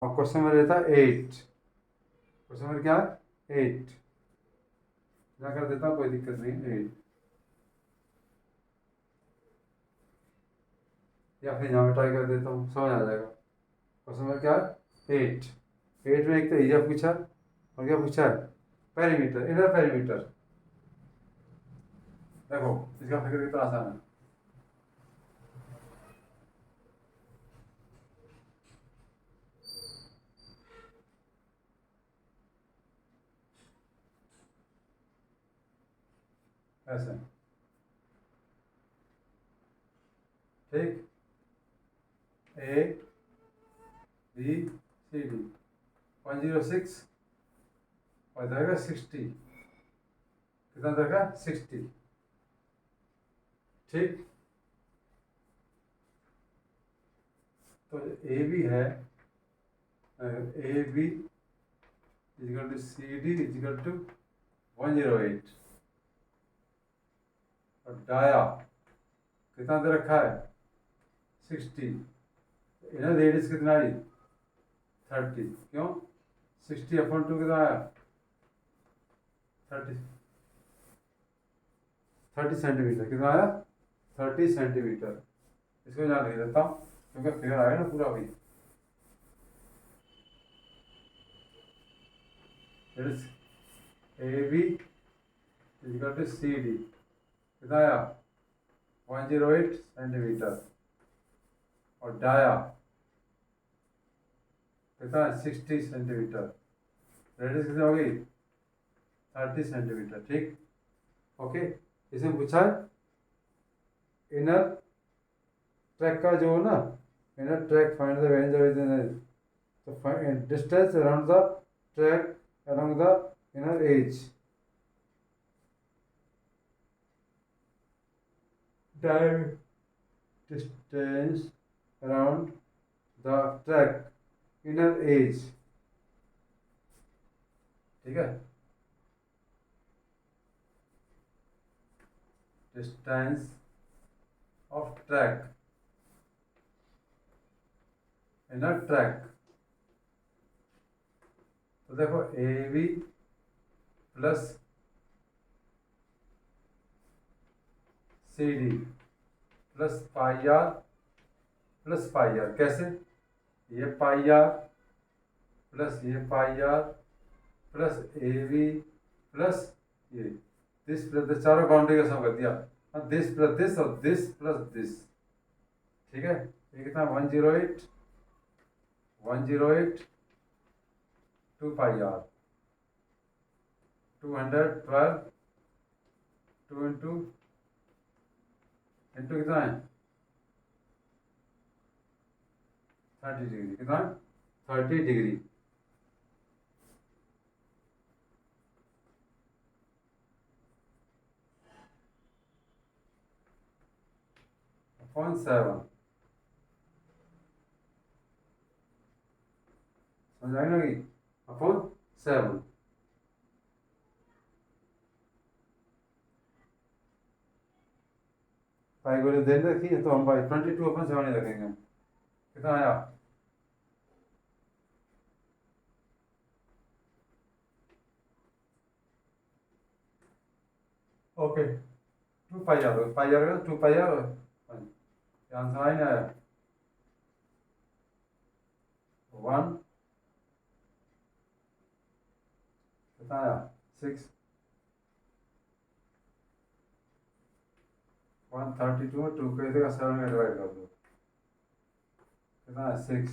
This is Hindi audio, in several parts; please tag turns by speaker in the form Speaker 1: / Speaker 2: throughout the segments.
Speaker 1: और क्वेश्चन नंबर रहता है 8। क्वेश्चन नंबर क्या है 8। क्या कर देता हूँ, कोई दिक्कत नहीं, 8। या फिर यहाँ पे ट्राई कर देता हूँ, समझ आ जाएगा। क्वेश्चन नंबर क्या है 8। 8 में एक तो एरिया पूछा और क्या पूछा है, पेरीमीटर, इनर पेरीमीटर। देखो इसका फिगर कितना आसान है। ऐसे, ठीक, ए बी सी डी 106 और इधर का 60, कितना इधर का 60, ठीक। तो ए बी है, A B equal to C D equal to 108 और डाया कितना दे रखा है 60। इधर रेडियस कितना आई 30, क्यों 60/2 कितना आया 30, 30 सेंटीमीटर कितना आया 30 सेंटीमीटर। इसको ध्यान नहीं देता हूँ क्योंकि फिगर आएगा ना पूरा भाई। A B equal to C D कितना आया 108 सेंटीमीटर और डाया कितना 60 सेंटीमीटर। रेडियस कितनी हो गई 30 सेंटीमीटर, ठीक। ओके, इसमें पूछा है इनर ट्रैक का जो ना, inner track find the range of तो distance around the track along the inner edge, direct distance around the track inner edge, ठीक है। Distance of track inner track, तो देखो A B plus C D plus pi R plus pi R, कैसे, ये पाई आर प्लस ये pi R plus A B plus ये दिस प्लस दिस, चारों बाउंड्री का सम कर दिया, दिस प्लस दिस और दिस प्लस दिस, ठीक है। ये कितना 108 108 2 पाई आर 212 2 इंटू कितना है 30 डिग्री, कितना 30 डिग्री। अपॉन 7, समझ आएगा ना कि अपॉन 7। पाई को दे रखी है तो हम भाई 22/7 ही रखेंगे, कितना आया okay 2 pi r, pi r 2 pi r, answer आई ना आया 1, कितना आया 6, 132 में 2 को देगा 7 में डिवाइड कर दो, कितना है 6,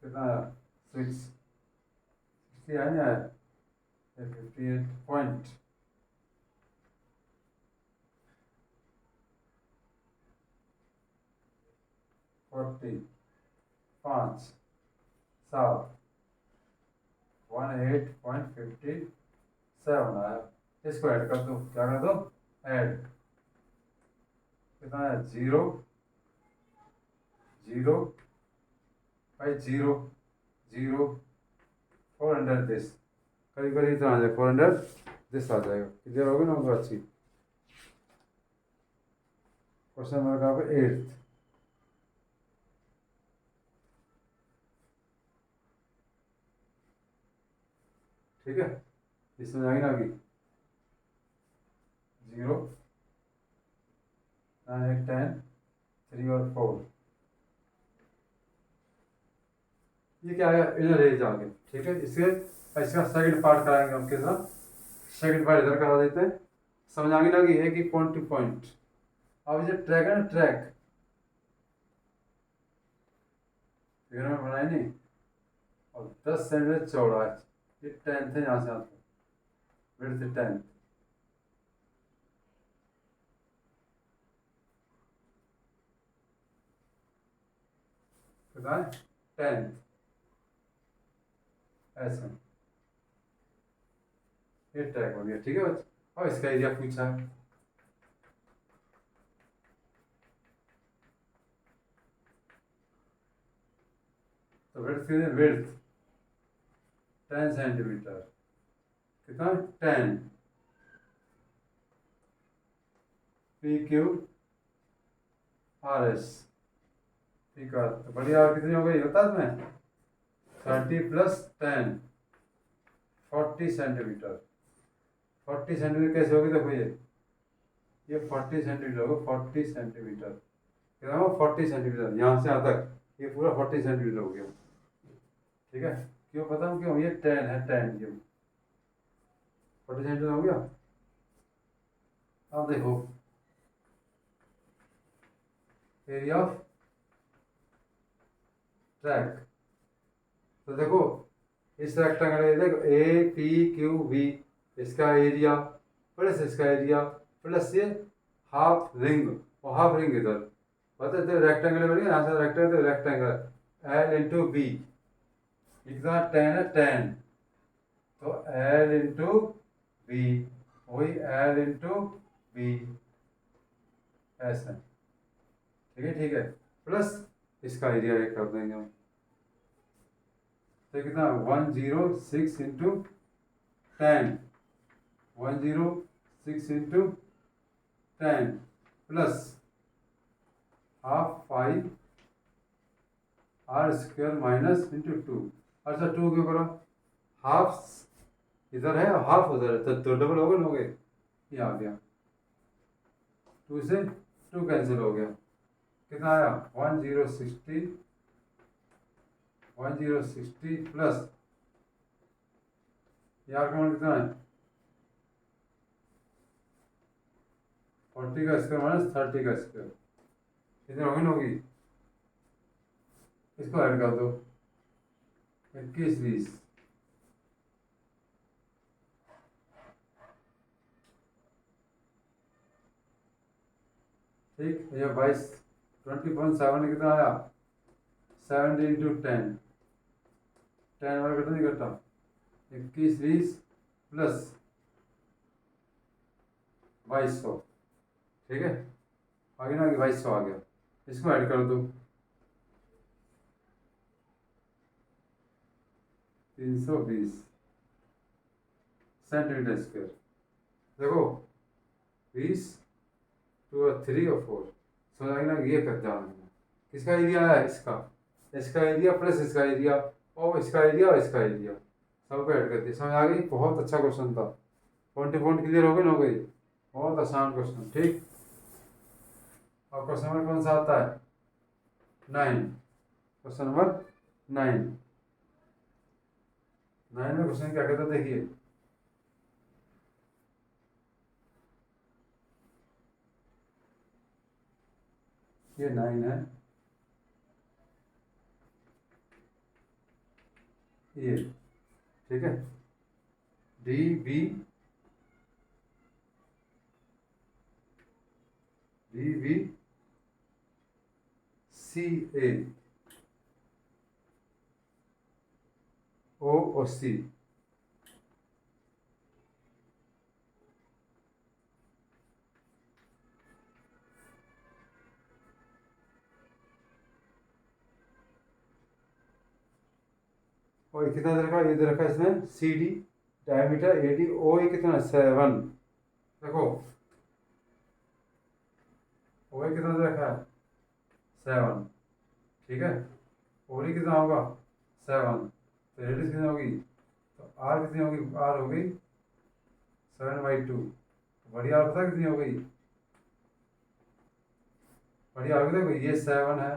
Speaker 1: कितना आया 6, 60 आया ना, 58 पॉइंट 40 5 7 18.57 आया। इसको ऐड कर दो, क्या कर दो ऐड, कितना है 0 0 भाई 0 0 400 दिस, करीब करीब इतना आ जाएगा 400 दिस आ जाएगा, क्लियर होगी ना उनको अच्छी। क्वेश्चन नंबर कहाँ पे 8th, ठीक है, इसमें आएगी ना आगे 0 9 8 10 3 और 4, ये क्या आया इधर रेंज आ गया। ठीक है, इसके इसका सेकंड पार्ट कराएंगे हम कितना, सेकंड पार्ट इधर करा देते हैं, समझ आ गई ना कि है कि पॉइंट टू पॉइंट। अब ये ट्रैक है ना, ट्रैक फिगर में बनाए नहीं, और 10 सेंटीमीटर चौड़ा है, ये 10 थे, यहाँ से आता है विड्थ 10, कितना है 10 ऐसा, ये ट्रैक हो गया। ठीक है बच्चे, और इसका एरिया पूछा है, तो विड्थ 10 सेंटीमीटर, कितना 10 पी क्यू आर एस, ठीक है। तो बड़ी आर कितनी हो गई बता तुम्हें, 30 प्लस 10 40 सेंटीमीटर। 40 सेंटीमीटर कैसे होगी, देखो ये 40 सेंटीमीटर होगा, 40 सेंटीमीटर कितना हो, 40 सेंटीमीटर यहाँ से यहाँ तक, ये पूरा 40 सेंटीमीटर हो गया। ठीक है, क्यों पता हूँ क्यों, ये 10 है, 10 क्यों 40 सेंटीमीटर हो गया। अब देखो एरिया ऑफ ट्रैक, तो देखो इस रेक्टेंगल देखो ए पी क्यू वी, इसका एरिया प्लस इसका एरिया प्लस ये हाफ रिंग, और हाफ रिंग इधर पता है, रेक्टेंगल बनेगा यहाँ से रेक्टेंगल, तो रेक्टेंगल एल इंटू बी, कितना 10 है 10, तो एल इंटू बी, वही एल इंटू बी ऐसा। ठीक है, ठीक है, प्लस इसका एरिया एक कर देंगे हम, तो कितना 106 into 10, 106 into 10 plus half 5 r square minus into 2। अच्छा 2 क्यों करो, हाफ इधर है और हाफ उधर है, तो डबल हो गए ना, हो गए, ये आ गया, 2 से 2 कैंसिल हो गया, कितना आया 1060 प्लस यार का मान कितना है 40 का स्क्वायर माइनस 30 का स्क्वायर, कितनी होगी, इसको ऐड कर दो 21 20, ठीक, ये 22 20.7 कितना आया 70 इंटू 10, 10 वाला कटा नहीं कटा, 21 20 प्लस 2200, ठीक है, आगे ना आगे 2200 आ गया, इसको ऐड कर दो 320 सेंटीमीटर स्क्वायर, देखो 20 2 और 3 और 4, समझ आएगी ना, ये कर जाना है, किसका एरिया है, इसका एरिया प्लस इसका एरिया, और इसका एरिया और इसका एरिया सबको ऐड कर दिया, समझ आ गई। बहुत अच्छा क्वेश्चन था, पॉइंट टू पॉइंट क्लियर हो गई ना, हो गई, बहुत आसान क्वेश्चन। ठीक, और क्वेश्चन नंबर कौन सा आता है 9, क्वेश्चन नंबर 9, 9 में क्वेश्चन क्या कहता है देखिए, ये 9 है, ये ठीक है, डी बी सी ए ओ और सी, और कितना दे रखा है इसमें C D diameter A D, O ये कितना 7, देखो ओ ये कितना दे रखा है 7, ठीक है, और ये कितना होगा 7, तो रेडियस कितना होगी तो आर कितनी होगी, आर हो गई 7/2। बड़ी आर पता कितनी हो गई, बड़ी आर देखो ये 7 है,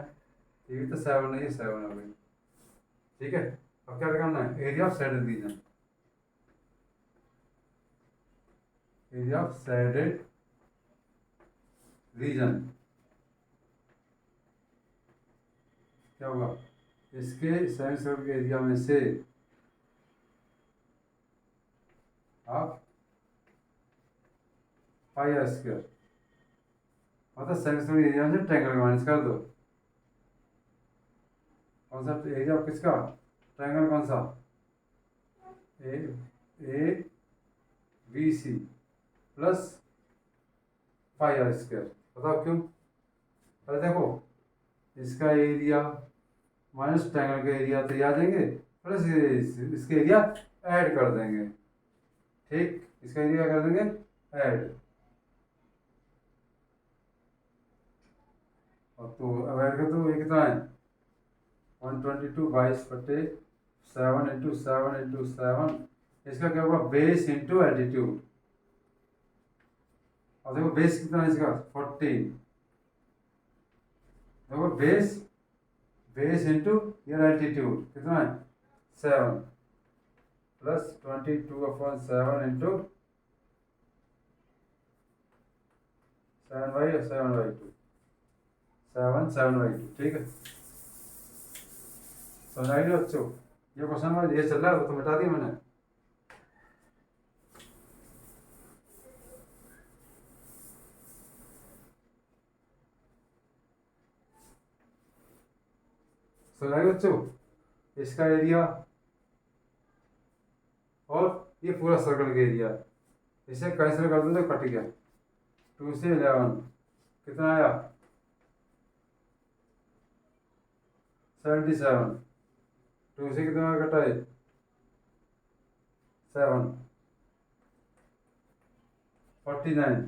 Speaker 1: ये भी तो 7 है, ये 7 हो गई। ठीक है, अब क्या करना है, area of shaded region, area of shaded region क्या होगा, इसके साइनसॉइड के एरिया में से आप पाई आर स्क्वायर, मतलब साइनसॉइड एरिया में से ट्रायंगल माइनस कर दो। कौन सा एरिया किसका, ट्रायंगल कौन सा, A A B C plus pi are square. बताओ क्यों, अरे देखो इसका एरिया माइनस ट्रायंगल का एरिया तो याद देंगे, प्लस इसके एरिया ऐड कर देंगे। ठीक, इसका एरिया कर देंगे ऐड, और तो अब ऐड कर दो, ये कितना है 122 22/7 इंटू 7 इसका क्या होगा, बेस इंटू एल्टीट्यूड। और देखो बेस कितना है इसका 14, देखो बेस बेस इंटू ये एल्टीट्यूड कितना है 7 प्लस 22/7 इंटू 7/2 7/2। ठीक है, समझ लो बच्चों, ये क्वेश्चन में ये चल रहा है, वो तो मिटा दिया मैंने। समझ बच्चों, इसका एरिया और ये पूरा सर्कल का एरिया, इसे कैंसिल कर दो तो कट गया, 2 से 11 कितना आया 77, 2 से कितना कटा है 7 49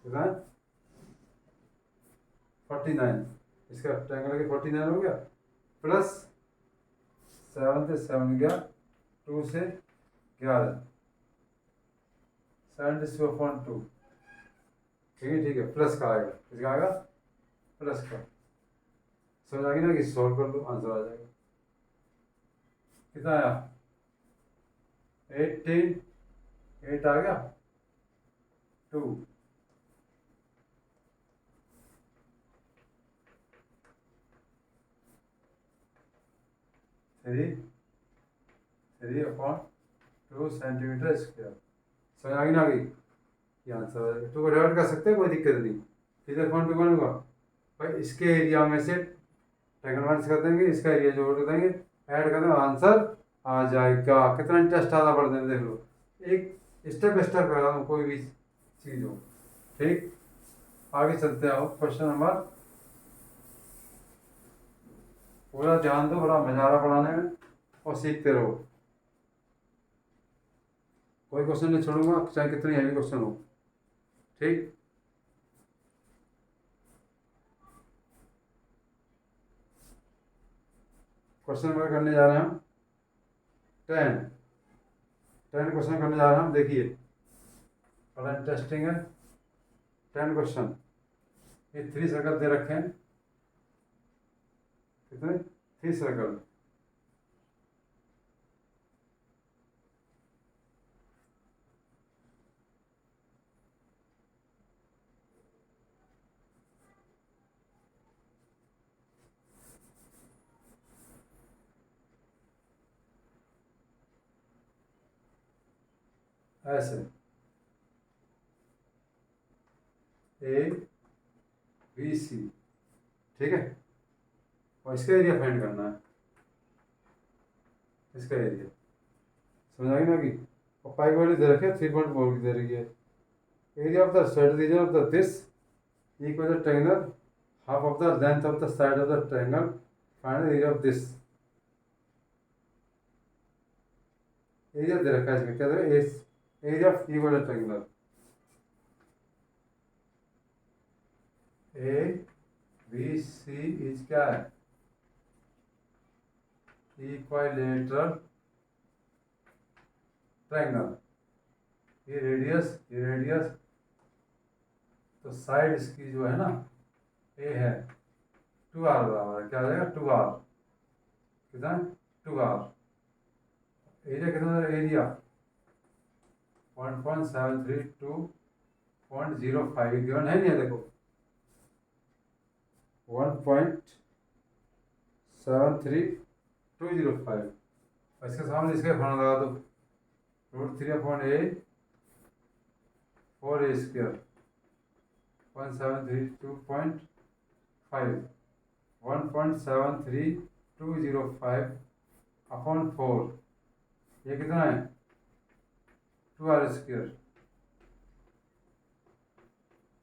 Speaker 1: कितना है 49, इसका ट्रायंगल के 49 हो गया, प्लस 7 से 7 गया, 2 से 11 76/2। ठीक है, प्लस का आएगा, इसका आएगा प्लस का। समझ आ गई ना कि सॉल्व कर लो आंसर आ जाएगा। कितना आया 18, 8 आ गया 2, थ्री अपॉन 2 सेंटीमीटर स्क्वायर। समझ आ गई ना, आ गई, ये आंसर है। 2 को डिवाइड कर सकते हैं, कोई दिक्कत नहीं, किधर पॉइंट पे बनूंगा भाई, इसके एरिया में से ट्रायंगल माइनस कर देंगे, इसका एरिया जोड़ देंगे, ऐड कर देंगे, आंसर आ जाएगा। कितना इंटरेस्ट आता पढ़ देंगे, देख लो, एक स्टेप बाय स्टेप करा दूँ कोई भी चीज़ हो। ठीक, आगे चलते हैं, क्वेश्चन नंबर, पूरा ध्यान दो, बड़ा मजा आ रहा पढ़ाने में और सीखते रहो, कोई क्वेश्चन नहीं छोड़ूंगा चाहे कितनी हैवी क्वेश्चन हो। ठीक, क्वेश्चन नंबर करने जा रहे हैं हम 10 क्वेश्चन करने जा रहे हैं हम। देखिए बड़ा इंटरेस्टिंग है, 10 क्वेश्चन, ये 3 सर्कल दे रखे हैं, कितने 3 सर्कल, ऐसे ए बी सी। ठीक है, और इसका एरिया फाइंड करना है, इसका एरिया समझ आ गई ना कि, और पाई की वैल्यू दे रखी है 3.4 की दे रही है। Area of the side region of the this equal the triangle half of the length of the side of the triangle, find the area of this. Area दे रखा है इसमें, क्या दे रखा है, area of equal triangle A B C is क्या है इक्विलेटरल ट्रायंगल, ये रेडियस, तो साइड इसकी जो है ना ए है 2r बराबर है, क्या आ जाएगा 2r, कितना है 2r। एरिया कितना है, एरिया 1.732.05 गिवन है नहीं है, देखो 1.73205, इसके सामने इसके फॉर्मूला लगा दो, √3/4a² 1.732.5, 1.73205/4, ये कितना है 2r²।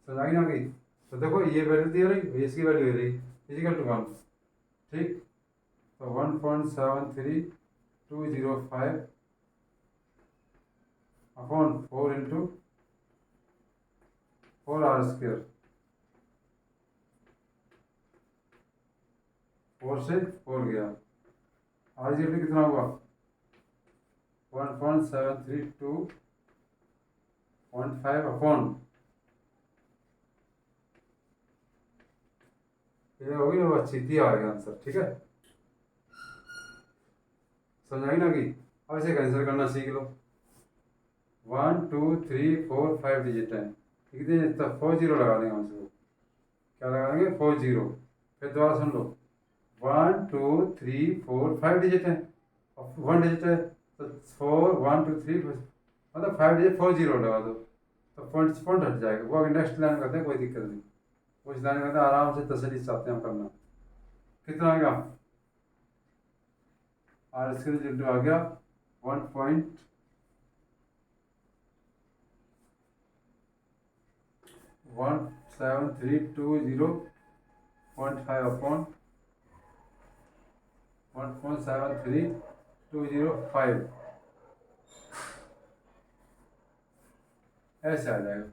Speaker 1: समझ ना गई, तो देखो ये वैल्यू दी रही, इसकी वैल्यू दे रही इजिकल टू 1, ठीक, तो 1.73205/4 इंटू 4r², 4 से 4 गया, r कितना हुआ 1.732.5 ये होगी ना, अच्छी थी आएगा आंसर, ठीक है, समझ आई ना कि। अब इसे कैंसिल करना सीख लो, 1 2 3 4 5 डिजिट है, कितने 4 जीरो लगा देंगे हम इसको, क्या लगा देंगे 4 जीरो, फिर दोबारा सुन लो 1 2 3 4 5 डिजिट है और 1 डिजिट है, तो 4 1 2 3 मतलब 5 डिजिट 4 जीरो लगा दो, तो पॉइंट हट जाएगा, वो अगर नेक्स्ट लाइन करते हैं कोई दिक्कत नहीं, उस लाइन करते हैं आराम से तसल्ली चाहते हैं हम करना, कितना आएगा r² इंटू आ गया 1.17320.5 ऐसे आ जाएगा,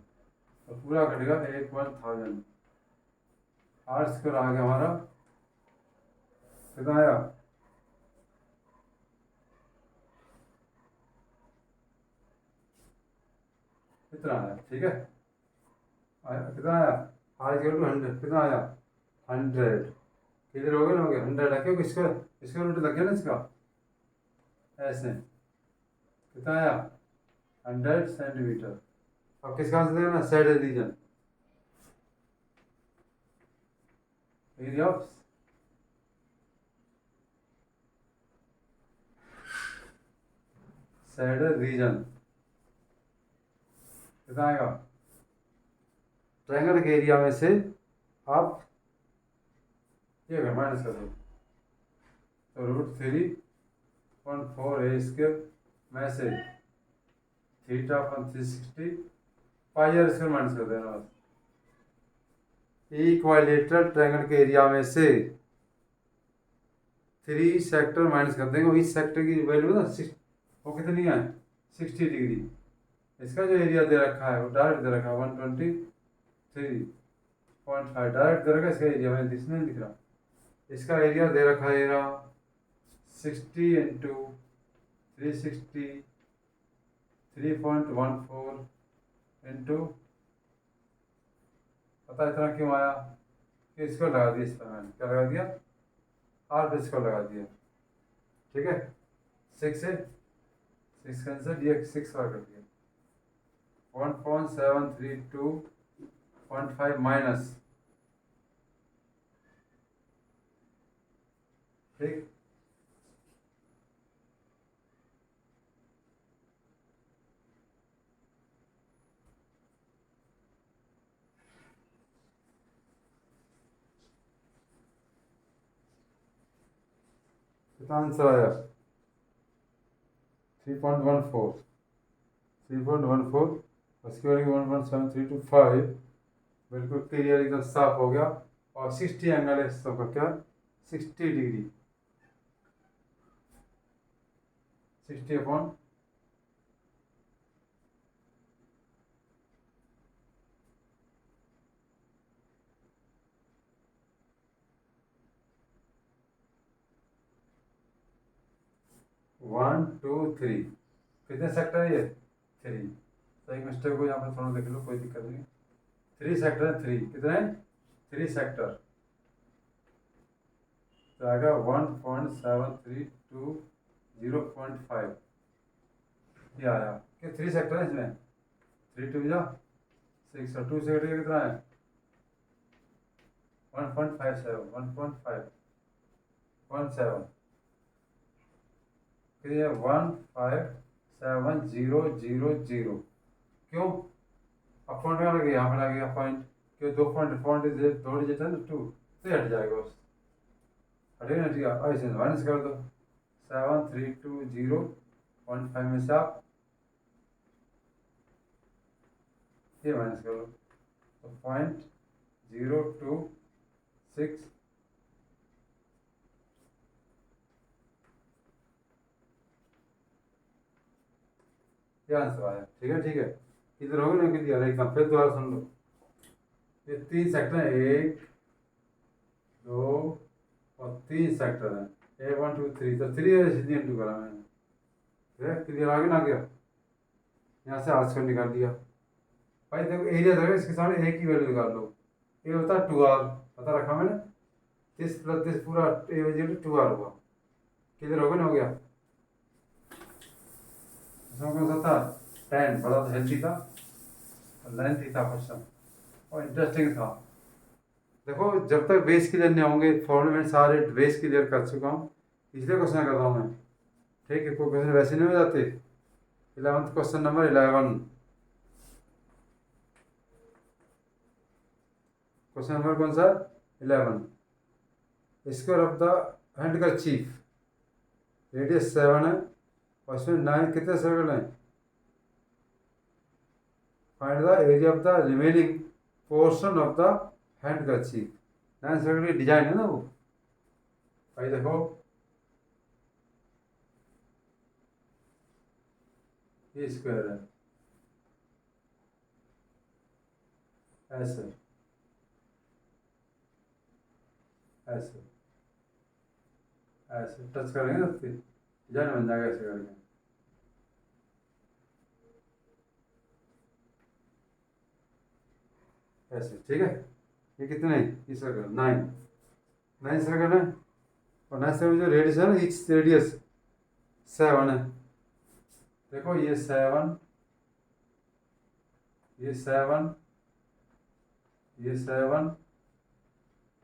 Speaker 1: तो पूरा कटेगा 1000, r² आ गया हमारा, कितना आया कितना आया, ठीक है, कितना आया r=100, कितना आया 100, किधर हो गया ना, हो गया 100 है, क्योंकि इसका रूट लग गया ना इसका, ऐसे कितना आया 100 सेंटीमीटर। अब किसका आंसर देना, shaded region, area of shaded region कितना आएगा, ट्रायंगल के एरिया में से आप ये माइनस कर दो, तो √3.4a² में से θ/360 πr² माइनस कर देना, इक्विलेटरल ट्रायंगल के एरिया में से 3 सेक्टर माइनस कर देंगे, इस सेक्टर की वैल्यू ना वो कितनी है 60 डिग्री, इसका जो एरिया दे रखा है वो डायरेक्ट दे रखा है 123.5 डायरेक्ट दे रखा है, इसका एरिया में इसमें नहीं दिख रहा, इसका एरिया दे रखा है 60 इंटू 360 3.14 इंटू, पता इतना क्यों आया कि इसको लगा दिया, इस पर मैंने क्या लगा दिया r पे इसको लगा दिया, ठीक है, 6 से 6 कैंसिल, ये 6 बार कर दिया, 1.732.5 माइनस, ठीक, कितना आंसर आया 3.14, उसके बाद 1.732.5, बिल्कुल क्लियर एकदम साफ हो गया, और 60 एंगल है सबका, क्या 60 डिग्री, 60/, 1 2 3 कितने सेक्टर है ये? 3। तो एक मिस्टेक को यहाँ पर थोड़ा देख लो, कोई दिक्कत नहीं। 3 सेक्टर है, 3 कितने हैं? 3 सेक्टर। तो आएगा 1.732 0.5 ये आया कि 3 सेक्टर है इसमें। 3 2 जा 6 और 2 सेक्टर कितना है? 1.57 1.517 ये 15700। क्यों? अब पॉइंट कहाँ लगे? यहाँ पर लगेगा पॉइंट। क्यों? दो पॉइंट दो डिजिट है ना, 2 तो हट जाएगा बस, हटेगा ना, ठीक है। ऐसे माइनस कर दो 7320.5 में से आप ये माइनस कर लो, तो 0.026 ये आंसर आया। ठीक है, ठीक है। इधर होगा ना कि दिया एकदम, फिर दोबारा सुन लो। ये 3 सेक्टर है, 1 2 और 3 सेक्टर है। 1 2 3 तो 3 सीधी इंटू करा मैंने, क्लियर आगे ना गया। यहाँ से आर लिखा दिया। भाई देखो एरिया रहेगा, इसके सामने एक ही वैल्यू निकाल लो। ये होता है 2r, पता रखा मैंने। 30 + 30 पूरा 2r हुआ। किधर होगा ना, हो गया। इसमें कौन सा था? 10 बड़ा तो हेल्थी था, लेंथी था क्वेश्चन, और इंटरेस्टिंग था। देखो जब तक बेस क्लियर नहीं होंगे, फॉर्मूले में सारे बेस क्लियर कर चुका हूँ, इसलिए क्वेश्चन कर रहा हूँ मैं। ठीक है, कोई क्वेश्चन वैसे नहीं हो जाते। 11th question number 11। Question number कौन सा? 11। Square of the handkerchief, radius 7 है और इसमें 9 कितने सर्कल हैं? Find the area of the remaining portion of the handkerchief. 9 circle की डिजाइन है ना वो। भाई देखो ये स्क्वायर है, ऐसे ऐसे ऐसे टच करेंगे ना, उसकी डिजाइन बन जाएगा ऐसे करके। ऐसे, ठीक है। ये कितने हैं? ये सर्कल 9 सर्कल है, और 9 सर्कल जो रेडियस है ना, ईच रेडियस 7 है। देखो ये 7, ये 7, ये 7,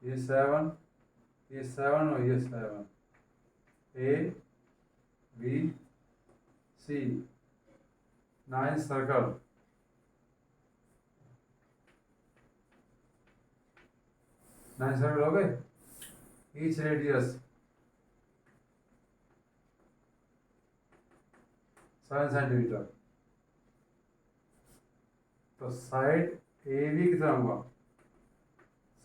Speaker 1: ये 7, ये 7 और ये 7, A B C 9 circle. 9 circle हो गए, ईच रेडियस 7 सेंटीमीटर। तो साइड ए बी कितना हुआ?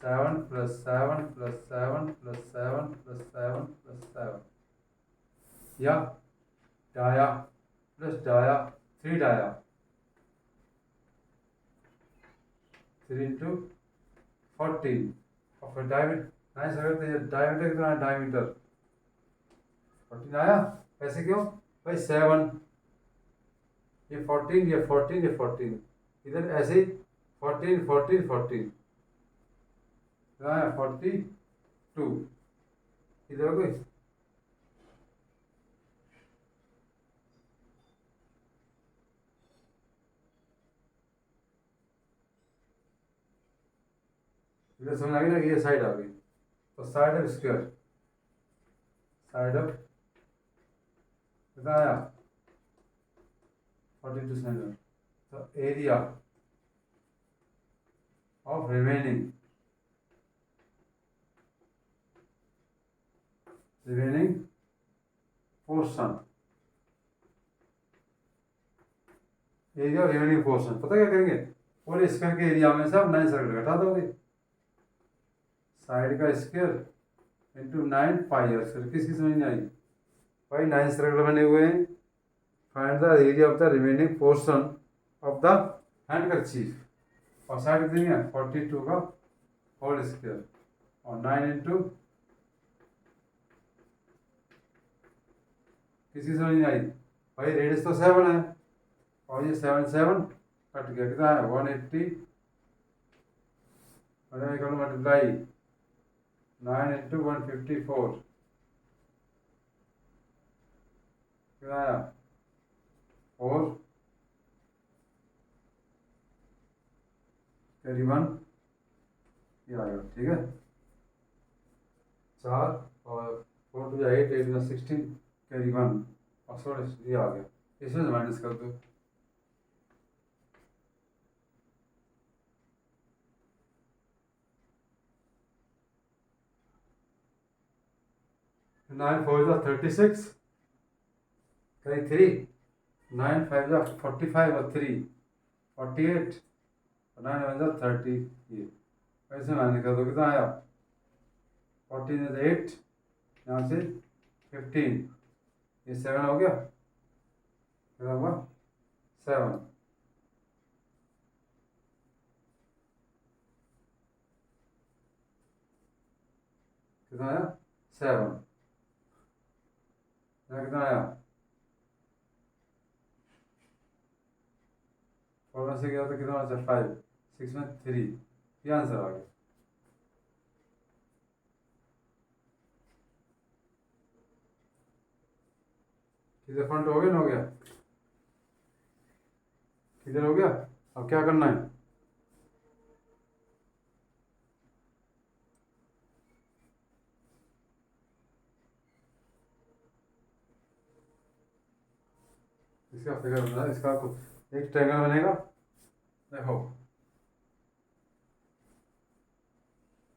Speaker 1: 7 + 7 + 7 + 7 + 7 + 7, या डाया प्लस डाया, 3 डाया, 3 × 14। और फिर डायमीटर 9 सर्कल, तो ये डायमीटर कितना है? डायमीटर 14 आया। ऐसे क्यों भाई? 7 ये 14, ये 14, ये 14, इधर ऐसे ही 14 14 14 कहाँ है? 42 इधर हो गई। इधर समझ आ गई ना कि ये साइड आ गई। तो side of square, side of कितना आया? 42 सेंटीमीटर। तो area of remaining portion, area of remaining portion, पता क्या करेंगे? पूरे स्क्वायर के एरिया में से आप 9 सर्कल घटा दोगे। साइड का square into 9 pi are square. किसकी समझ नहीं आई? भाई 9 सर्कल बने हुए हैं, find the area of the remaining portion of the handkerchief, और साइड कितनी है? 42 का होल स्क्वायर, और 9 × किसी समझ नहीं आई भाई, रेडियस तो 7 है और ये 7 7 कट गया, कितना है 180 मल्टीप्लाई 9 इंटू 154 कितना आया 4 कैरी 1 ये आएगा, ठीक है 4 और 4 टू 8 8 16 कैरी 1 और सॉरी ये आ गया, इसमें से माइनस कर दो 9 4 जा 36 कैरी 3 9 5 जा 45 और 3 48 और 9 1 जा 30 ये ऐसे माइनस कर दो, कितना आया 14 is 8 यहाँ से 15 ये 7 हो गया, कितना हुआ 7 कितना आया 7 यहाँ कितना आया 4 में से गया तो कितना बचा 5 6 में 3 ये आंसर आ गया। किधर फ्रंट हो गया ना, हो गया किधर हो गया, अब क्या करना है इसका फिगर बना, इसका एक ट्रायंगल बनेगा, देखो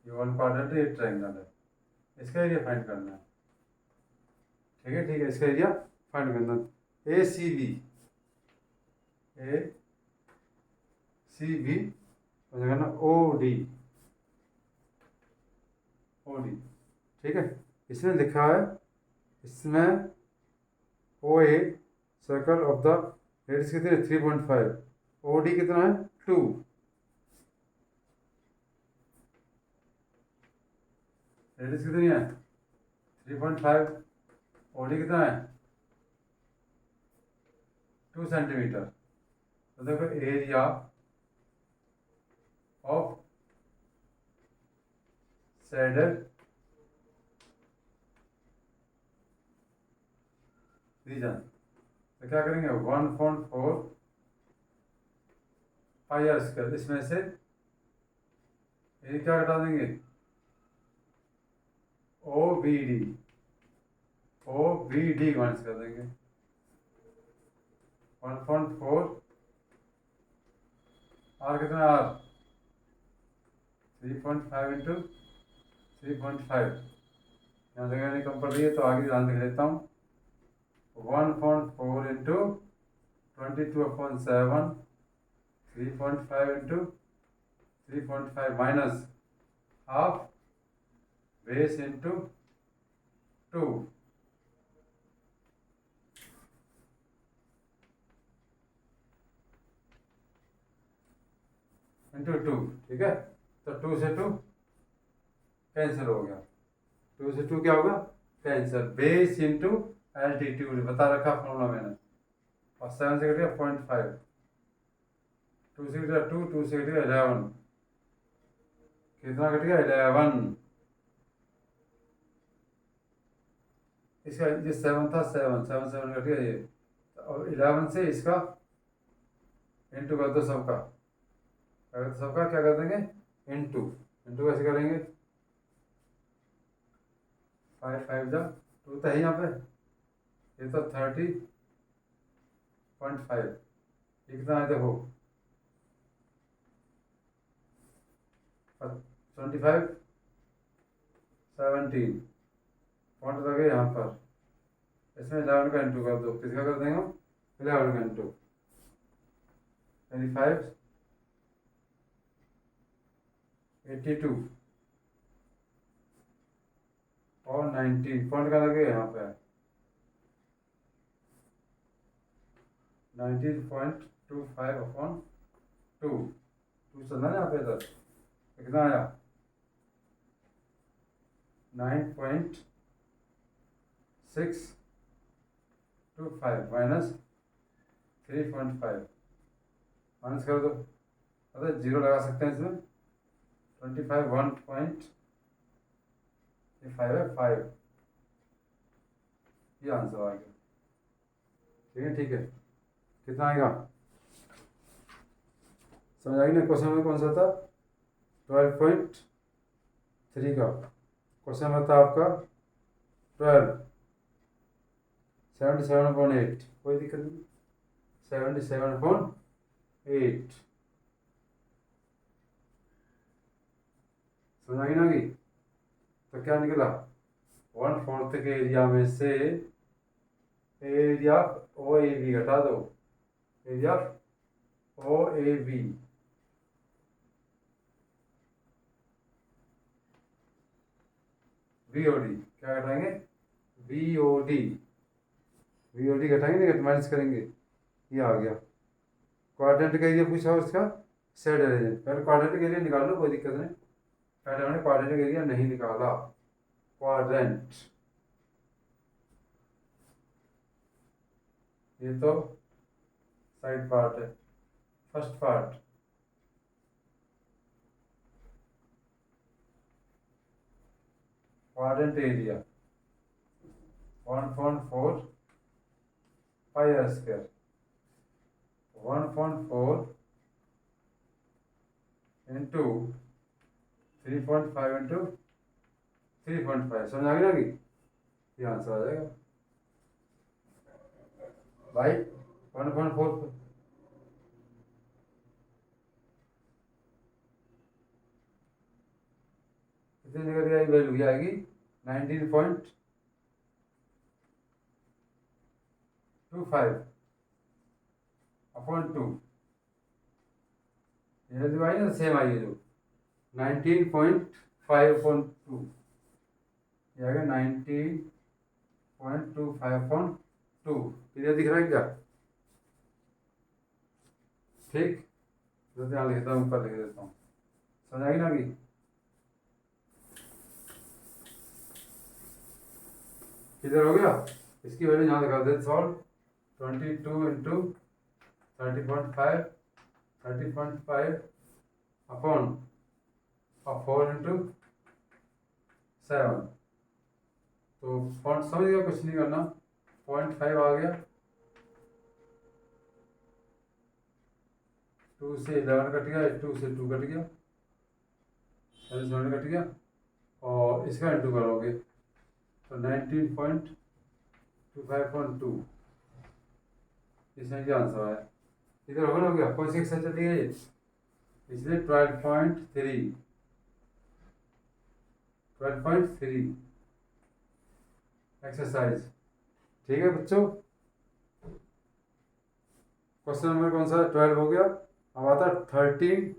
Speaker 1: ये वन क्वाड्रेंट ये ट्रायंगल है, इसका एरिया फाइंड करना है, ठीक है इसका एरिया फाइंड करना है। ए सी बी करना ओ डी ठीक है, इसमें लिखा है इसमें O A circle of the radius कितनी है 3.5 ओ डी कितना है 2 रेडियस कितनी है 3.5 ओ डी कितना है 2 सेंटीमीटर। तो देखो एरिया ऑफ शेडेड रीजन, तो क्या करेंगे 1.4 पाई आर स्क्वायर, इसमें से ये क्या घटा देंगे ओ बी डी माइनस कर देंगे 1.4 आर कितना आर 3.5 इंटू 3.5 यहाँ जगह नहीं कम पड़ रही है तो आगे ध्यान लिख लेता हूँ 1.4 into 22/7 3.5 into 3.5 minus half base into 2 into 2, ठीक है। तो 2 से 2 कैंसिल हो गया, 2 से 2 क्या होगा कैंसिल, बेस इंटू एल्टीट्यूड बता रखा फॉर्मूला मैंने, और 7 से कट गया 0.5 2 से कट गया 2 से कट गया 11 कितना कट गया 11 इसका ये 7 था 7 कट गया ये, और 11 से इसका इंटू कर दो सबका, क्या कर देंगे इंटू कैसे करेंगे 5 5 जा 2 तो है यहाँ पे, ये तो 30.5 ये कितना है देखो 25 17 पॉइंट लगे यहाँ पर, इसमें 11 का इंटू कर दो, किसका कर देंगे 11 का इंटू 25 82 और 19 पॉइंट का लगे यहाँ पे 19.25/2 चलना ना यहाँ पे इधर कितना आया 9.6 25 माइनस 3.5 माइनस कर दो, अरे जीरो लगा सकते हैं इसमें। 25 1 पॉइंट, ये 5 है 5, ये आंसर आ गया। ठीक है ठीक है, कितना आएगा समझ आई ना। क्वेश्चन में कौन सा था, 12.3 का क्वेश्चन में था आपका 12, 77.8, कोई दिक्कत नहीं, 77.8 समझ आई ना कि। तो क्या निकला, 1/4 के एरिया में से एरिया ओ ए बी घटा दो, area O A B, B O D क्या घटाएंगे, B O D, B O D घटाएंगे नहीं, माइनस करेंगे, ये आ गया। क्वाड्रेंट का एरिया पूछा और इसका सेड रीजन, पहले क्वाड्रेंट का एरिया निकाल लो, कोई दिक्कत नहीं। पहले हमने क्वाड्रेंट का एरिया नहीं निकाला, क्वाड्रेंट, ये तो साइड पार्ट है, first part, quadrant area 1.4 pi are square, 1.4 into 3.5 into 3.5, समझ आ गया ना कि ये आंसर आ जाएगा भाई 1.4। कितनी निकल गई वैल्यू, ये आएगी 19.25 अपॉन 2, ये जो आई ना सेम आई है, जो 19.5 अपॉन 2, ये आएगा 19.25 अपॉन 2, क्लियर दिख रहा है क्या। ठीक, तो यहाँ लिखता हूँ, ऊपर लिख देता हूँ, समझ आएगी ना कि। किधर हो गया, इसकी वैल्यू यहाँ दिखा देते सॉल्व, 22 इंटू 30.5 अपॉन 4 इंटू 7, तो पॉइंट समझ गया, कुछ नहीं करना, 0.5 आ गया, 2 से 11 कट गया, 2 से 2 कट गया, 7 कट गया, और इसका इंटू करोगे तो 19.25/2, इसमें क्या आंसर आया, इधर हो गया, कौन सी एक्सरसाइज चली गई, इसलिए 12.3 एक्सरसाइज। ठीक है बच्चों, क्वेश्चन नंबर कौन सा, 12 हो गया। अब आता 13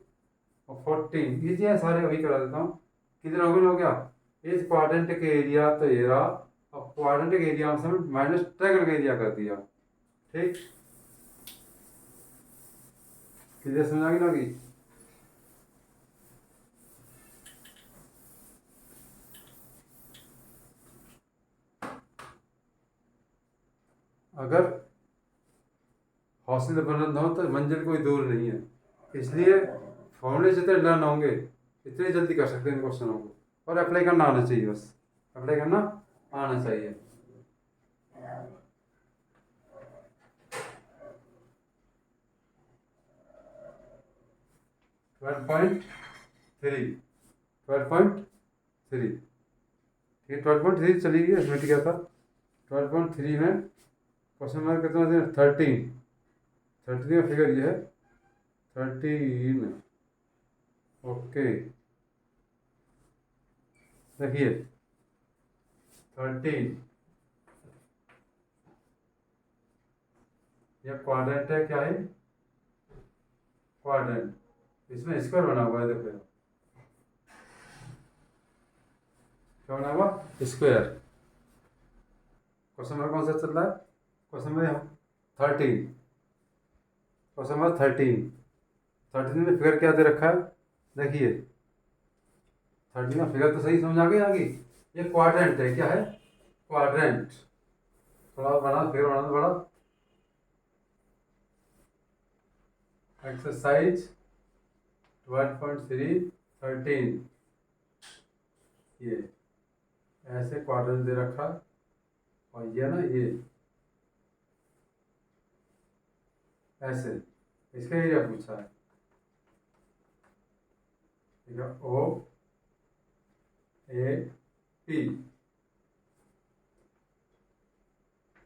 Speaker 1: और 14, ये है सारे, वही करा देता हूँ। किधर हो गया, इस क्वाड्रेंट के एरिया तो ये रहा, अब क्वाड्रेंट के एरिया में माइनस ट्रायंगल का एरिया कर दिया। ठीक, क्लियर समझ आ गई ना कि। अगर हौसले बुलंद हो तो मंजिल कोई दूर नहीं है, इसलिए फॉर्मूले जितने लर्न होंगे इतने जल्दी कर सकते हैं इन क्वेश्चनों को, और अप्लाई करना आना चाहिए, बस अप्लाई करना आना चाहिए। ट्वेल्व पॉइंट थ्री, ठीक है, 12.3 चली गई, इसमें क्या था 12.3 में क्वेश्चन नंबर कितना है, 13 का फिगर ये है 13, ओके, देखिए 13, ये क्वाड्रेंट है, क्या है क्वाड्रेंट, इसमें स्क्वायर बना हुआ है, देखो क्या बना हुआ, स्क्वायर। क्वेश्चन नंबर कौन सा चल रहा है, क्वेश्चन नंबर 13, क्वेश्चन नंबर 13 में फिगर क्या दे रखा है, देखिए 13 में फिगर तो सही समझ आ गई आगे, ये क्वाड्रेंट है, क्या है क्वाड्रेंट, थोड़ा बढ़ा, फिर बढ़ा। एक्सरसाइज 12.3 13, ये ऐसे क्वाड्रेंट दे रखा, और ये ना ये ऐसे, इसका एरिया पूछा है। ठीक है, O A P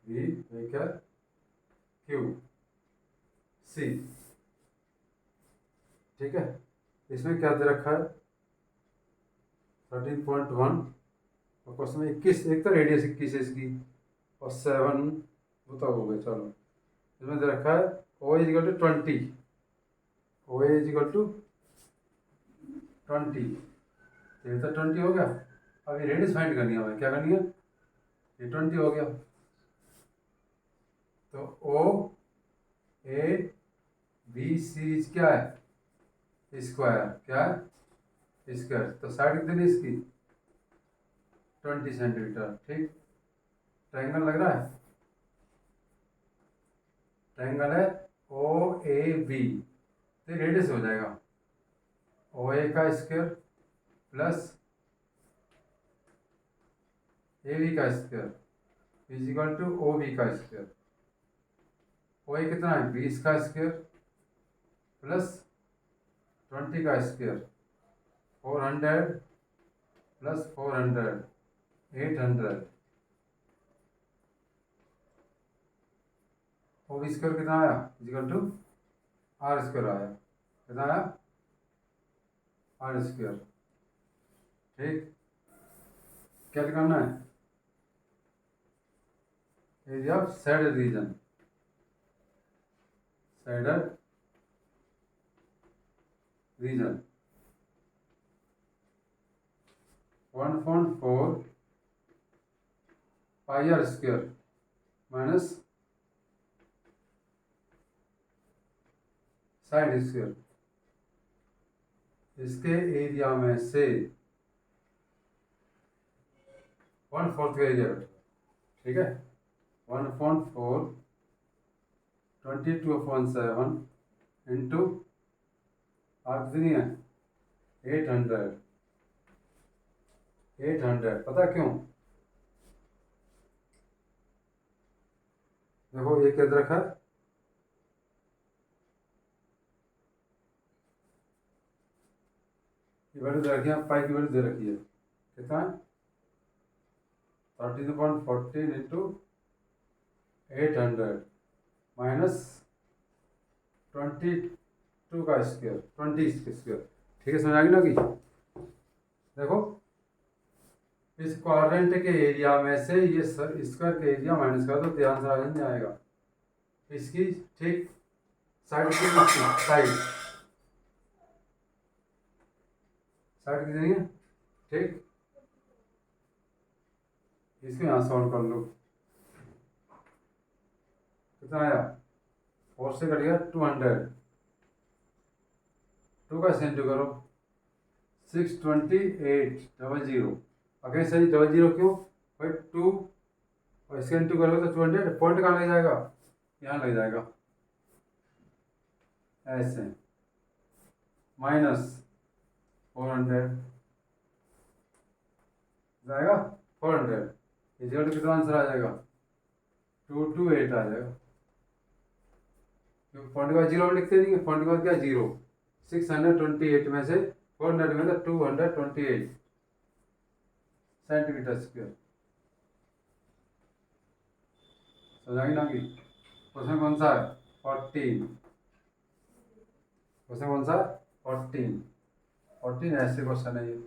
Speaker 1: B vector Q C. ठीक है, इसमें क्या दे रखा है 13.1, और क्वेश्चन में 21, एक तो रेडियस 21 है इसकी, और 7 वो तो हो गए। चलो, इसमें दे रखा है O equal to 20, O equal to 20, ये तो 20 हो गया। अब ये रेडियस फाइंड करनी है हमें, क्या करनी है, ये 20 हो गया, तो ओ ए बी सीरीज क्या है, स्क्वायर, क्या है स्क्वायर, तो साइड कितनी इसकी 20 सेंटीमीटर। ठीक, ट्रायंगल लग रहा है, ट्रायंगल है ओ ए बी, तो रेडियस हो जाएगा ओ ए का स्क्वायर प्लस ए बी का square equal to O B का स्क्वायर। ओ ए कितना है 20 का स्क्वायर प्लस 20 का square, 400 plus 400 800। O B square कितना आया इजिकल टू आर स्क्वायर आया, कितना आया आर स्क्वायर। ठीक, क्या करना है, area of shaded region, shaded region 1.4 pi are square minus side square, इसके एरिया में से 1/4 का एरिया बैठा। ठीक है, 1.4 22/7 इंटू आर कितनी है 800, 800। पता क्यों, देखो ये क्या दे रखा है, ये वैल्यू दे रखी है, पाई की वैल्यू दे रखी है, कितना है 13.14 इंटू 800 माइनस 22 का स्क्वायर, 20 का स्क्वायर। ठीक है, समझ आ गई ना कि देखो इस क्वाड्रेंट के एरिया में से ये स्क्वायर के एरिया माइनस कर दो, ध्यान से आ जाएगा इसकी। ठीक, साइड की साइड, साइड कितनी है, ठीक, इसको यहाँ सॉल्व कर लो, कितना आया 4 से कट गया 200, 2 का सेंटू करो 62800। अगेन सही 00 क्यों भाई 2, और इसके इंटू करोगे तो 200, पॉइंट कहाँ लग जाएगा, यहाँ लग जाएगा ऐसे, माइनस 400 जाएगा 400, इजिकल कितना आंसर आ जाएगा 228 आ जाएगा, क्योंकि पॉइंट का जीरो लिखते नहीं है, पॉइंट का क्या जीरो, 628 में से 400 में तो 228 सेंटीमीटर स्क्वायर। समझाएंगे ना कि क्वेश्चन कौन सा है 14, क्वेश्चन कौन सा 14 ऐसे क्वेश्चन है ये।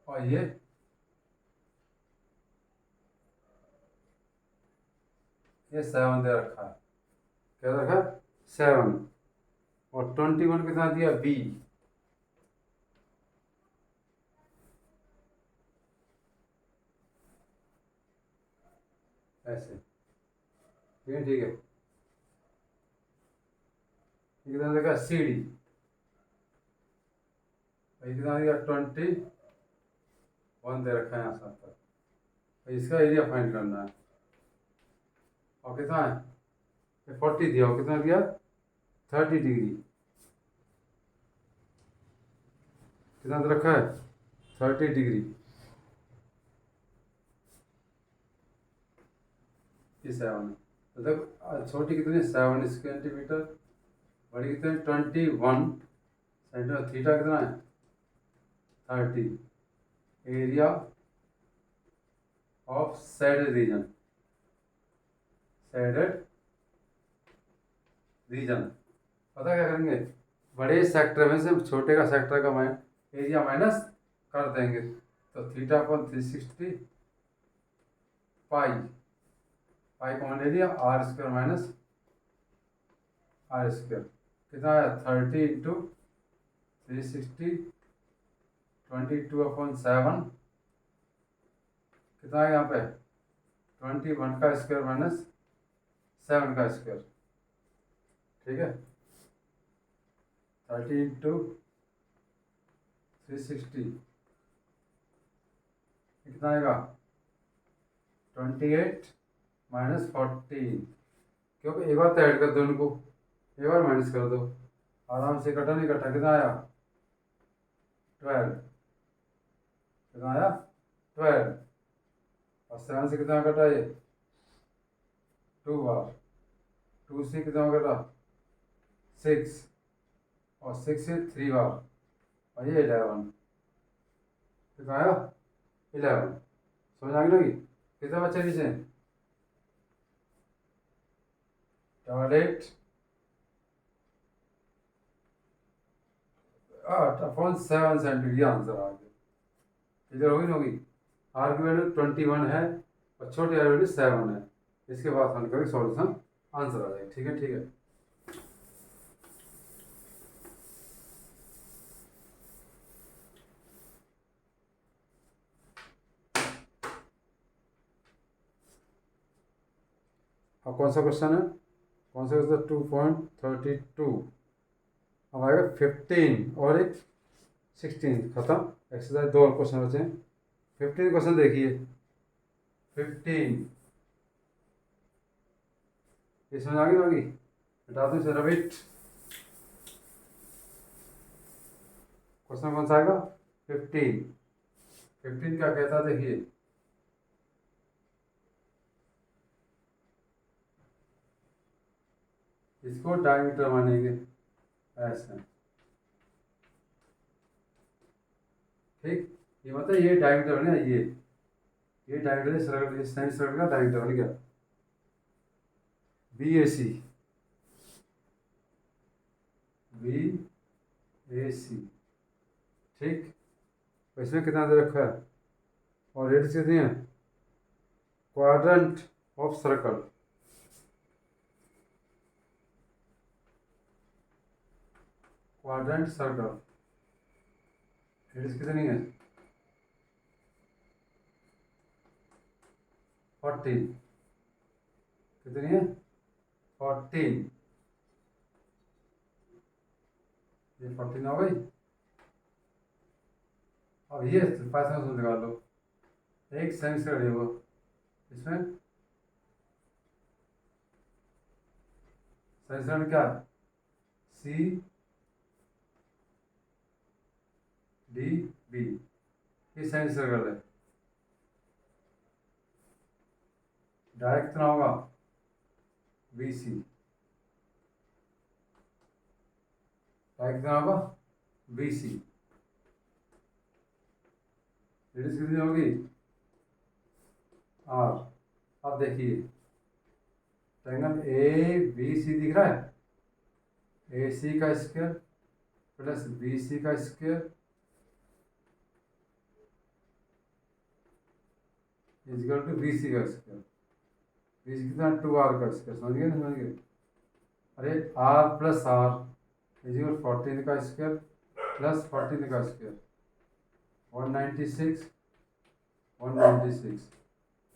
Speaker 1: और ये 7 दे रखा है, क्या रखा 7, और 21 के साथ दिया बी, ऐसे, ठीक है, ठीक है। ये कितना देगा सी डी, कितना देगा 21 दे रखा है यहाँ साथ पर। इसका एरिया फाइंड करना है। और कितना है, 40 दिया, और कितना दिया 30 डिग्री, कितना दे रखा है 30 डिग्री। इस 7 मतलब छोटी कितनी 7 सेंटीमीटर, बड़ी कितनी 21 सेंटीमीटर, थीटा कितना है 30, area of shaded region, shaded region. पता क्या करेंगे, बड़े सेक्टर में से छोटे का सेक्टर का एरिया माइनस कर देंगे, तो थीटा पर 360 पाई, पाई कॉमन ले लिया, r square minus r square, कितना है 30 इंटू 360 22/7, कितना है यहाँ पे 21 का स्क्वायर माइनस 7 का स्क्वायर, ठीक है। 30 इंटू 360 कितना आएगा 28 माइनस 14, क्योंकि एक बार तो ऐड कर दो इनको, एक बार माइनस कर दो, आराम से कटा नहीं कटा, कितना आया 12, कितना आया 12, और 7 से कितना कटा ये 2 बार, 2 से कितना कटा 6, और 6 से 3 बार, और ये 11, कितना आया 11। समझ आ गई होगी, कितना बच्चे नीचे 8/7 सेंटीमीटर, ये आंसर आ गया। इधर होगी ना होगी, आर की वैल्यू 21 है और छोटी आर वैल्यू 7 है, इसके बाद हल करके सॉल्यूशन आंसर आ जाएगा, ठीक है ठीक है। अब कौन सा क्वेश्चन है, कौन सा क्वेश्चन 2.32, अब आएगा 15 और एक 16, खत्म। एक्सरसाइज 2 और क्वेश्चन बचे हैं। 15 क्वेश्चन देखिए, 15 इसमें आगे होगी, बता दूँ सर रबिट, क्वेश्चन कौन सा आएगा 15 क्या कहता है देखिए, इसको डायमीटर मानेंगे ऐसे, ठीक, ये मतलब ये डायमीटर बने, ये डायमीटर सर्कल, ये सेंटर सर्कल का डायमीटर बन गया, BAC, ठीक। तो इसमें कितना दे रखा है, और रेडियस कितनी है, quadrant of circle, quadrant circle, radius कितनी है 14, कितनी है 14, ये 14 हो गई। अब ये पैसा निकाल लो, एक साइंस का वो इसमें साइंस क्या है CDB, ये साइंस सर्कल है, डायरेक्ट कितना होगा BC, डायरेक्ट कितना होगा BC, रेडियस कितनी होगी R। अब देखिए ट्रायंगल ABC दिख रहा है, AC का स्क्वायर प्लस BC का स्क्वायर इक्वल टू BC का स्क्वायर, BC कितना 2R का स्क्वायर, समझ गए ना, समझ गए। अरे R प्लस R इक्वल 14 का स्क्वायर प्लस 14 का स्क्वायर 196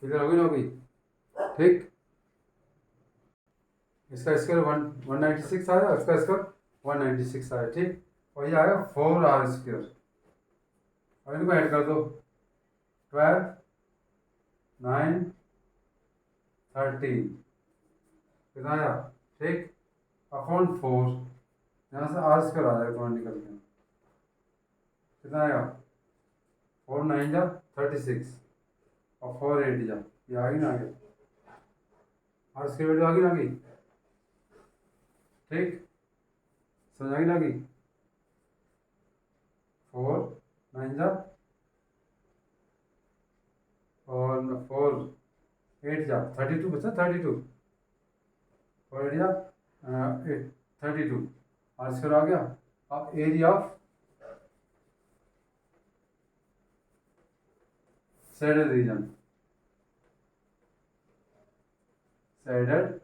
Speaker 1: किधर होगी ना होगी, ठीक। इसका स्क्वायर 196 आया, इसका स्क्वायर 196 आया, ठीक। और ये आएगा 4r²। और इनको ऐड कर दो, 12, 9, 13, कितना आया, ठीक, अपॉन 4। यहाँ से r² आ जाएगा तुम्हारा निकल के, कितना आएगा, 4 9 जा 36 और 4 8 जा, ये आ गई ना आगे, r² वैल्यू आ गई ना आगे, ठीक, समझ आ गई ना आगे। 4 9 जा और 4 8 जा 32 बचा, 32 4 8 जा 8 32, r² आ गया। अब area of shaded region, shaded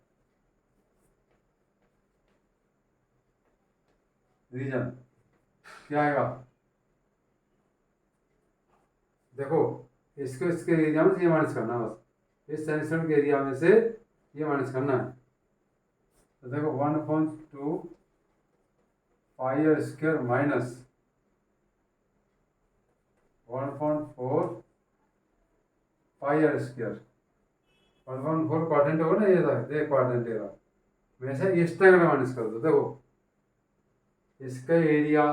Speaker 1: region क्या आएगा, देखो इसको इसके एरिया में से ये माइनस करना है, बस इस सेक्शन के एरिया में से ये माइनस करना है। तो देखो 1/2 πr² माइनस 1/4 πr²। 1/4 क्वाड्रेंट होगा ना, ये था, ये क्वाड्रेंट एरा वैसे इस टाइम में माइनस कर दो। देखो इसका एरिया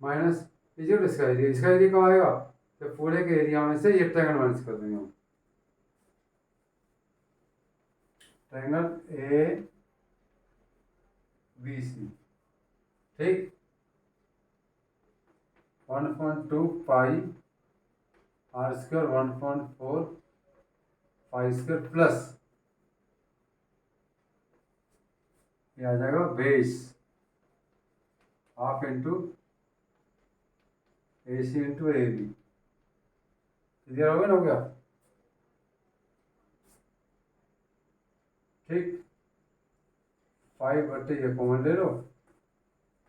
Speaker 1: माइनस इसका एरिया कब आएगा, तो पूरे के एरिया में से ये ट्रायंगल माइनस कर देंगे हम, ट्रायंगल ए बी सी, ठीक। 1/2 पाई r² 1/4 π² प्लस ये आ जाएगा base half into AC into AB, clear हो गया ना, हो गया, ठीक। 5 ये कॉमन ले लो,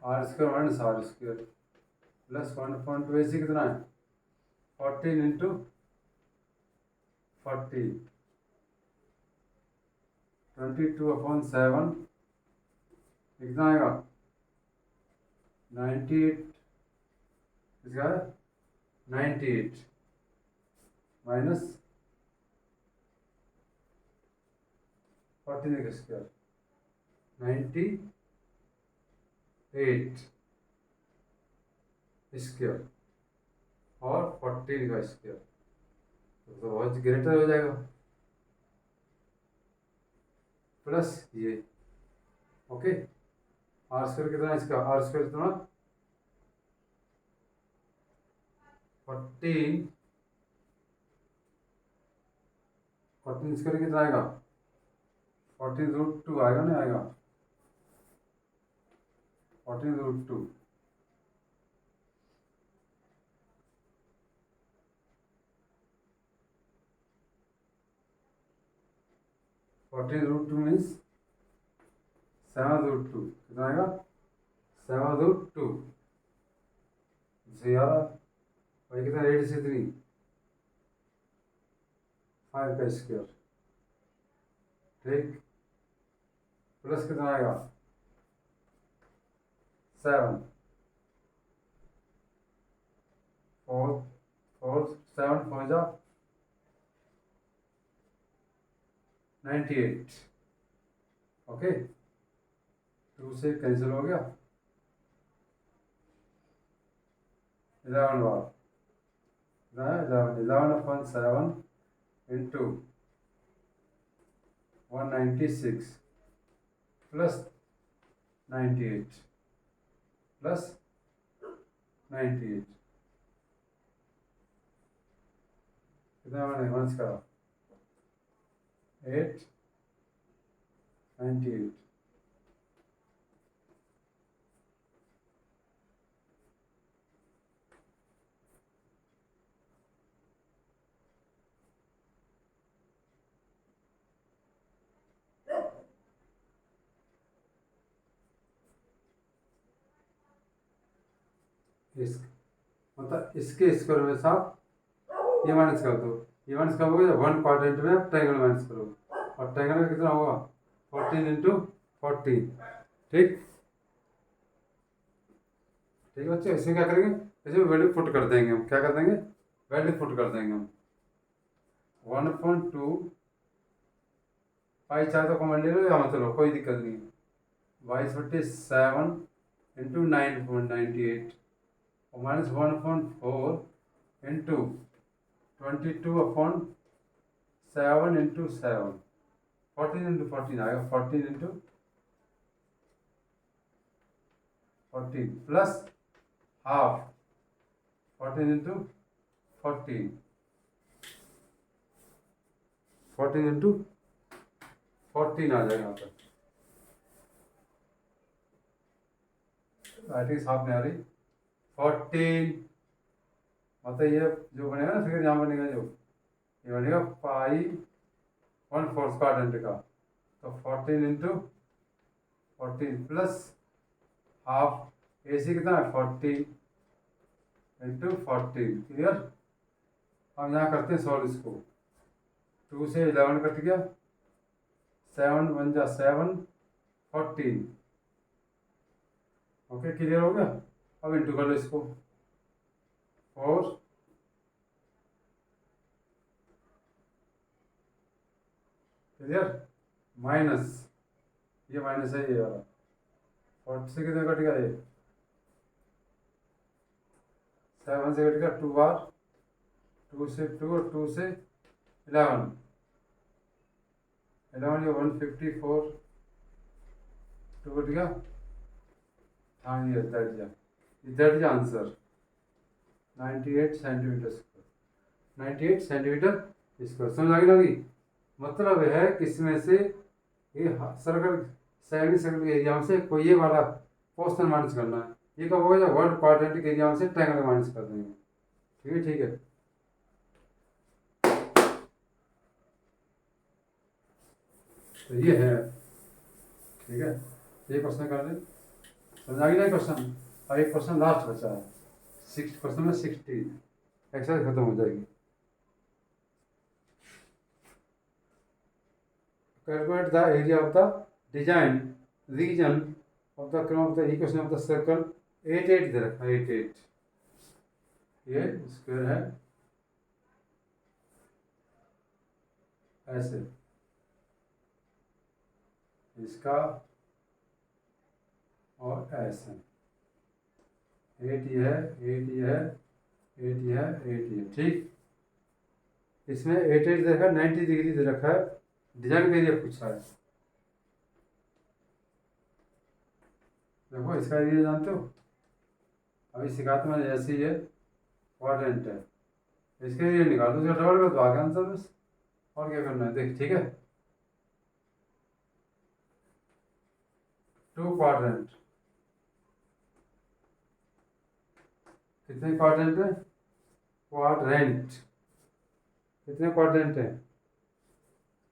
Speaker 1: r² minus r² plus 1/2 AC कितना है, 14 इंटू 40, 22/7 कितना आएगा, 98, इसका 98 माइनस 14 का स्क्वायर 98 स्क्वायर और 14 का स्क्वायर, तो बहुत ग्रेटर हो जाएगा, प्लस ये, ओके। r² कितना है इसका, r² कितना 14 स्क्वायर कितना आएगा, 14√2 आएगा ना, आएगा 14√2, मीन्स 7√2 कितना आएगा, 7√2 भाई कितना रेट से 3 5 का स्क्वायर, ठीक, प्लस कितना आएगा 7 4 7 4 जा 98, ओके, 2 से कैंसिल हो गया, 11 बार 11/7 इंटू 196 प्लस 98 प्लस 98 कितना मैंने माइनस करा, 8 98, इस मतलब इसके स्क्वायर में साथ ये माइनस कर दो, ये माइनस कब होगा, 1 क्वाड्रेंट में आप ट्रायंगल माइनस करो, और ट्रायंगल में कितना होगा 14 इंटू 14। ठीक ठीक है बच्चे, इसमें क्या करेंगे, इसमें वैल्यू पुट कर देंगे हम, क्या कर देंगे, वैल्यू पुट कर देंगे हम। 1/2 पाई चाहे तो कॉमन ले लो या मत लो, कोई दिक्कत नहीं है। 22/7 इंटू 9.98 और माइनस 1/4 इंटू 22/7 इंटू 7, 14 इंटू 14 आएगा, 14 into 14 plus half 14 into 14, 14 into 14 आ जाएगा यहाँ पर। राइटिंग साफ नहीं आ रही। 14 मतलब ये जो बनेगा ना फिगर, यहाँ बनेगा जो ये बनेगा पाई 1/4 क्वाड्रेंट का, तो 14 इंटू 14 प्लस हाफ ए सी कितना है 40 इंटू 14। क्लियर। अब यहाँ करते हैं सॉल्व इसको। 2 से 11 कट गया, 7 1 जा 7, 14। ओके क्लियर हो गया। अब इंटू कर लो इसको, 4 क्लियर, माइनस ये माइनस है ये वाला, 40 से कितने कट गया ये, 7 से कट गया 2 बार, 2 से 2 और 2 से 11, 11 ये 154, 2 कट गया, हाँ ये that is answer 98 centimetre square, 98 centimetre square. समझ आ गई लगी। मतलब है किसमें से ये सर्कल सेमी सर्कल के एरिया से कोई ये वाला पोर्शन माइनस करना है। ये कब होगा, जब वर्ड क्वाड्रेंटिक एरिया से ट्रायंगल माइनस कर देंगे। ठीक है ठीक है। तो ये है, ठीक है, ये क्वेश्चन कर लें। समझ आ गई ना क्वेश्चन। और एक क्वेश्चन लास्ट बचा है, 6 क्वेश्चन में 60 एक्सरसाइज खत्म हो जाएगी। Calculate the area of the design region of the crown of the equation of the circle 88 दे रखा है 88, ये स्क्वायर है ऐसे, इसका और ऐसे 80 है 80 है 80 है 80 है। ठीक, इसमें 88 दे रखा है, 90 डिग्री दे रखा है, डिजाइन का एरिया पूछा है। देखो इसका एरिया जानते हो, अभी सिखाते मैंने, जैसे ये क्वाड्रेंट है, इसका एरिया निकाल दो, उसका डबल कर दो, आगे आंसर बस। और क्या करना है देख, ठीक है। 2 क्वाड्रेंट, कितने क्वाड्रेंट है, क्वाड्रेंट, कितने क्वाड्रेंट है,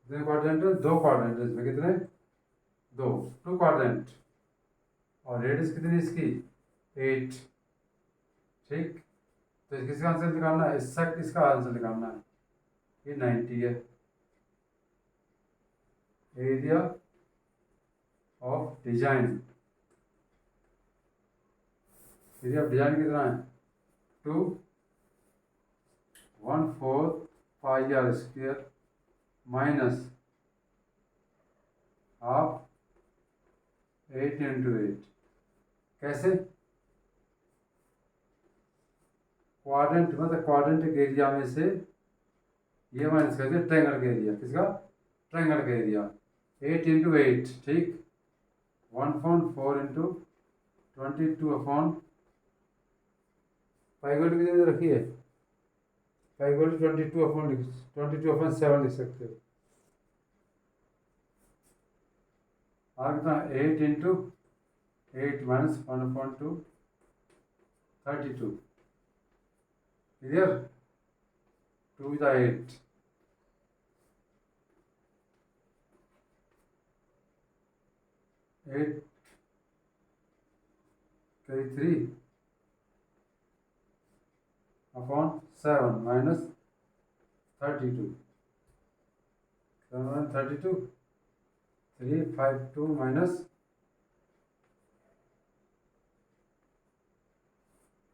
Speaker 1: कितने क्वाड्रेंट है, 2 क्वाड्रेंट है इसमें, कितने 2, 2 क्वाड्रेंट, और रेडियस कितनी इसकी 8। ठीक, तो किसका आंसर निकालना है, इसका आंसर निकालना है, ये 90 है। Area of design, area of design कितना है 2 1/4 pi are square minus half 8 into 8। कैसे, क्वाड्रेंट मतलब क्वाड्रेंट के एरिया में से ये माइनस कर दिया ट्रायंगल का एरिया, किसका, ट्रायंगल का एरिया, 8 इंटू 8। ठीक, 1/4 इंटू 22 पाई को कितनी रखी है, पाई को 22/7 लिख सकते हो। आगे कितना 8 into 8 minus 1/2 32। Clear, 2 is 8, 8 3 upon 7 minus 32, 7 32 352 minus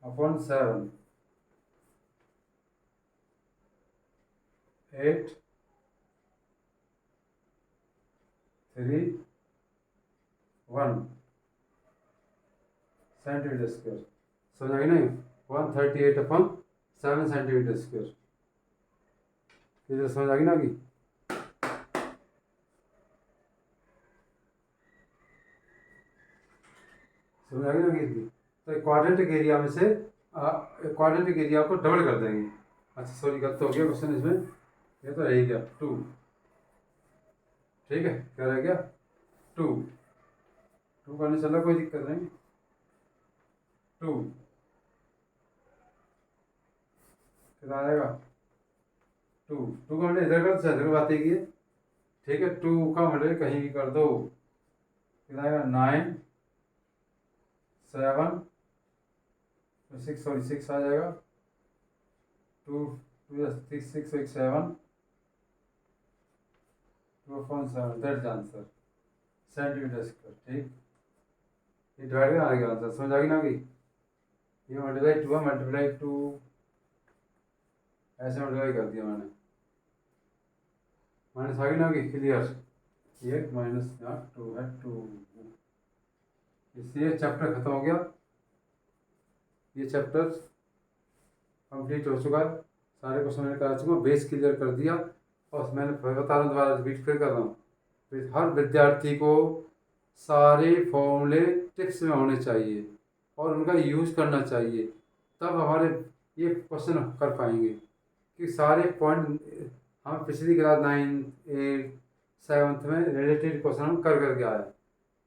Speaker 1: upon 7 8 3 1 centimetre square समझ आ गई नहीं 138 अपॉन 7 सेंटीमीटर स्क्वायर ये समझ आ गई ना कि समझ आ गई ना कि तो क्वाड्रेटिक एरिया में से क्वाड्रेटिक एरिया को डबल कर देंगे। अच्छा सॉरी गलत हो गया क्वेश्चन इसमें ये तो रह गया 2 ठीक है क्या रह गया 2 करने चला कोई दिक्कत नहीं 2 कितना आएगा 2 का मतलब इधर कर इधर बात है ठीक है 2 का मतलब कहीं भी कर दो कितना आएगा 9 7 6 सॉरी 6 आ जाएगा 2 6 6 6 7 2.7 दैट्स आंसर सेंटीमीटर स्क्वायर ठीक ये डिवाइड में आ गया आंसर समझ आ गई ना कि ये मल्टीप्लाई 2 ऐसे मल्टीप्लाई कर दिया मैंने माइनस आ गई ना कि क्लियर ये माइनस यहाँ 2 है 2 इसलिए चैप्टर खत्म हो गया ये चैप्टर कंप्लीट हो चुका है सारे क्वेश्चन मैंने करा चुका बेस क्लियर कर दिया और मैंने बता रहा हूँ दोबारा रिपीट फिर कर रहा हूँ हर विद्यार्थी को सारे फॉर्मूले टिप्स में होने चाहिए और उनका यूज़ करना चाहिए तब हमारे ये क्वेश्चन कर पाएंगे कि सारे पॉइंट हम पिछली क्लास 9 8 7 में रिलेटेड क्वेश्चन हम कर करके आए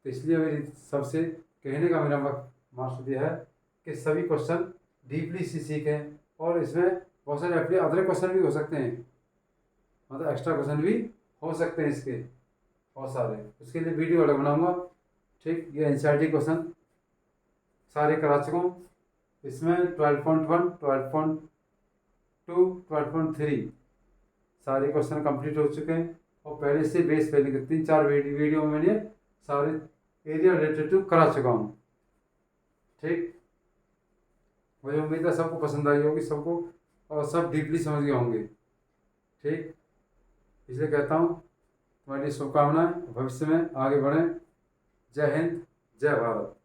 Speaker 1: तो इसलिए मेरी सबसे कहने का मेरा मकसद यह है कि सभी क्वेश्चन डीपली से सीखें और इसमें बहुत सारे अपने अदर क्वेश्चन भी हो सकते हैं मतलब एक्स्ट्रा क्वेश्चन भी हो सकते हैं इसके बहुत सारे उसके लिए वीडियो अलग बनाऊंगा ठीक ये एनसीईआरटी क्वेश्चन सारे करा चुका हूँ इसमें 12.1 12.2 12.3 सारे क्वेश्चन कंप्लीट हो चुके हैं और पहले से बेस पहले के 3-4 वीडियो में मैंने सारे एरिया रिलेटेड टू करा चुका हूँ ठीक मुझे उम्मीद है सबको पसंद आई होगी सबको और सब डीपली समझ गए होंगे ठीक इसलिए कहता हूँ तुम्हारी शुभकामनाएं भविष्य में आगे बढ़ें जय हिंद जय भारत।